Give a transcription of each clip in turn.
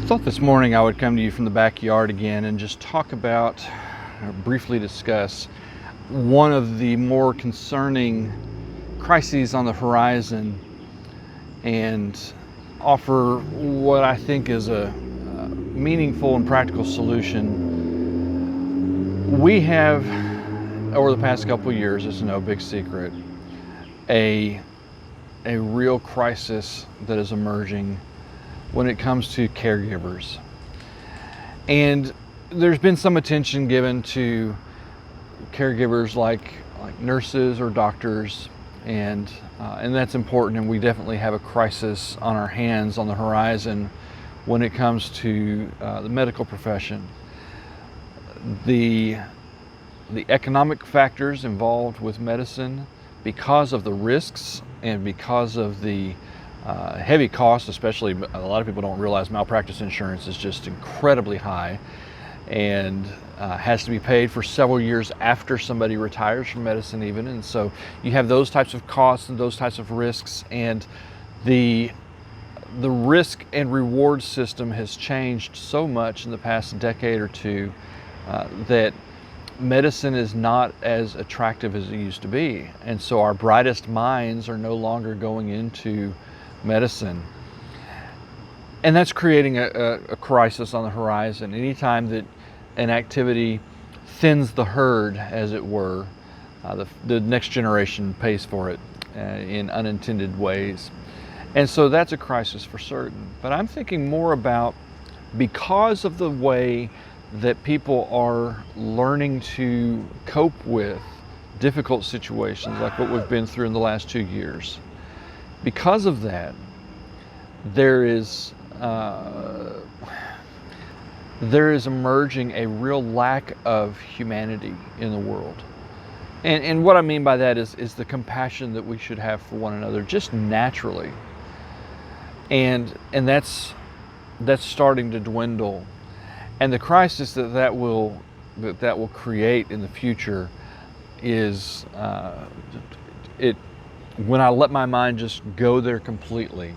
Thought this morning I would come to you from the backyard again and just talk about, or briefly discuss, one of the more concerning crises on the horizon and offer what I think is a meaningful and practical solution. We have, over the past couple of years, it's no big secret, a real crisis that is emerging when it comes to caregivers. And there's been some attention given to caregivers like nurses or doctors, and that's important, and we definitely have a crisis on our hands on the horizon when it comes to the medical profession. The economic factors involved with medicine, because of the risks and because of the heavy costs, especially a lot of people don't realize malpractice insurance is just incredibly high and has to be paid for several years after somebody retires from medicine even. And so you have those types of costs and those types of risks, and the risk and reward system has changed so much in the past decade or two that medicine is not as attractive as it used to be. And so our brightest minds are no longer going into medicine. And that's creating a crisis on the horizon. Anytime that an activity thins the herd, as it were, the next generation pays for it in unintended ways. And so that's a crisis for certain. But I'm thinking more about, because of the way that people are learning to cope with difficult situations like what we've been through in the last 2 years, because of that, there is emerging a real lack of humanity in the world. And what I mean by that is the compassion that we should have for one another, just naturally. And that's starting to dwindle. And the crisis that will create in the future is when I let my mind just go there completely,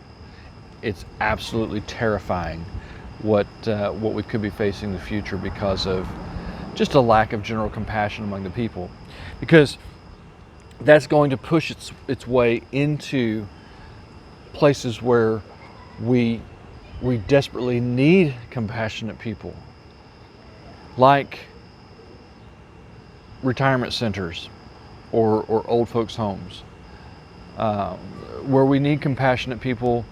it's absolutely terrifying what we could be facing in the future because of just a lack of general compassion among the people. Because that's going to push its way into places where we desperately need compassionate people, like retirement centers or old folks' homes, where we need compassionate people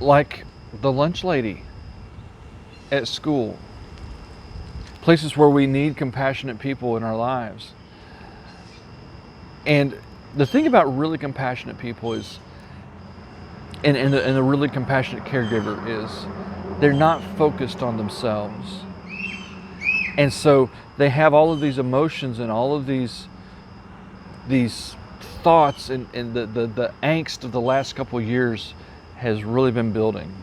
like the lunch lady at school, places where we need compassionate people in our lives. And the thing about really compassionate people is, and the really compassionate caregiver is, they're not focused on themselves. And so they have all of these emotions and all of these thoughts, and the angst of the last couple of years has really been building.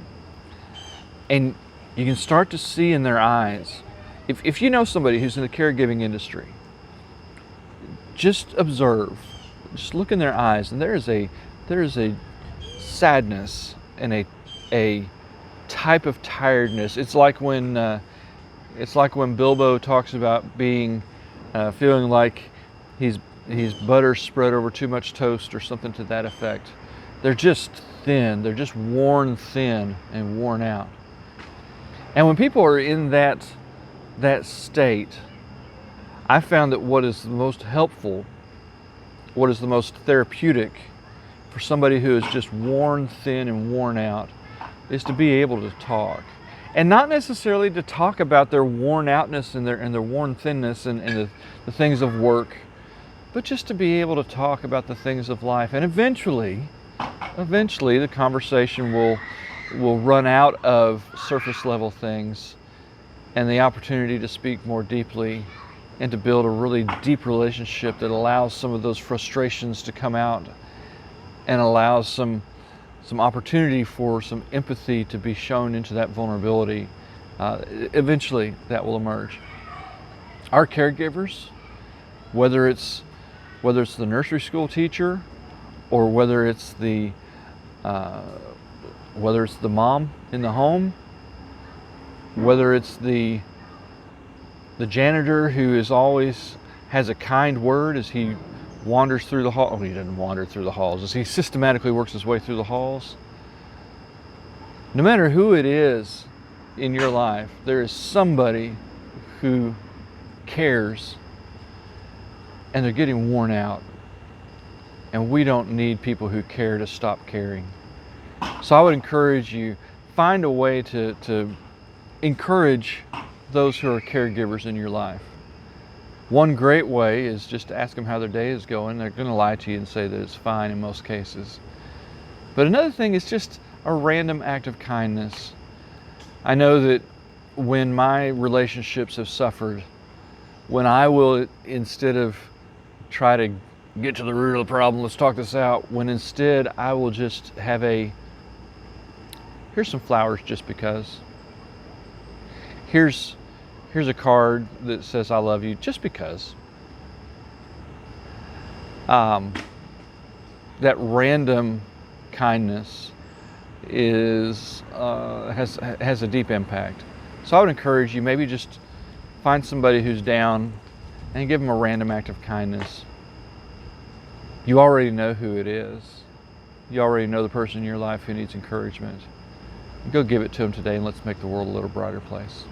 And you can start to see in their eyes, if you know somebody who's in the caregiving industry, just observe, just look in their eyes, and there is a sadness and a type of tiredness. It's like when Bilbo talks about being feeling like he's butter spread over too much toast or something to that effect. They're just thin. They're just worn thin and worn out. And when people are in that state, I found that what is the most helpful, what is the most therapeutic for somebody who is just worn thin and worn out, is to be able to talk. And not necessarily to talk about their worn outness and their worn thinness and the things of work, but just to be able to talk about the things of life. And eventually the conversation will run out of surface level things, and the opportunity to speak more deeply and to build a really deep relationship that allows some of those frustrations to come out and allows some opportunity for some empathy to be shown into that vulnerability. Eventually that will emerge. Our caregivers, whether it's the nursery school teacher, or whether it's the mom in the home, Whether it's the janitor who is always has a kind word as he wanders through the hall. Oh, he doesn't wander through the halls. As he systematically works his way through the halls. No matter who it is in your life, there is somebody who cares, and they're getting worn out. And we don't need people who care to stop caring. So I would encourage you, find a way to encourage those who are caregivers in your life. One great way is just to ask them how their day is going. They're going to lie to you and say that it's fine in most cases. But another thing is just a random act of kindness. I know that when my relationships have suffered, when I will, instead of try to get to the root of the problem, let's talk this out, when instead I will just have here's some flowers just because. Here's a card that says I love you just because. That random kindness has a deep impact. So I would encourage you, maybe just find somebody who's down and give them a random act of kindness. You already know who it is. You already know the person in your life who needs encouragement. Go give it to them today, and let's make the world a little brighter place.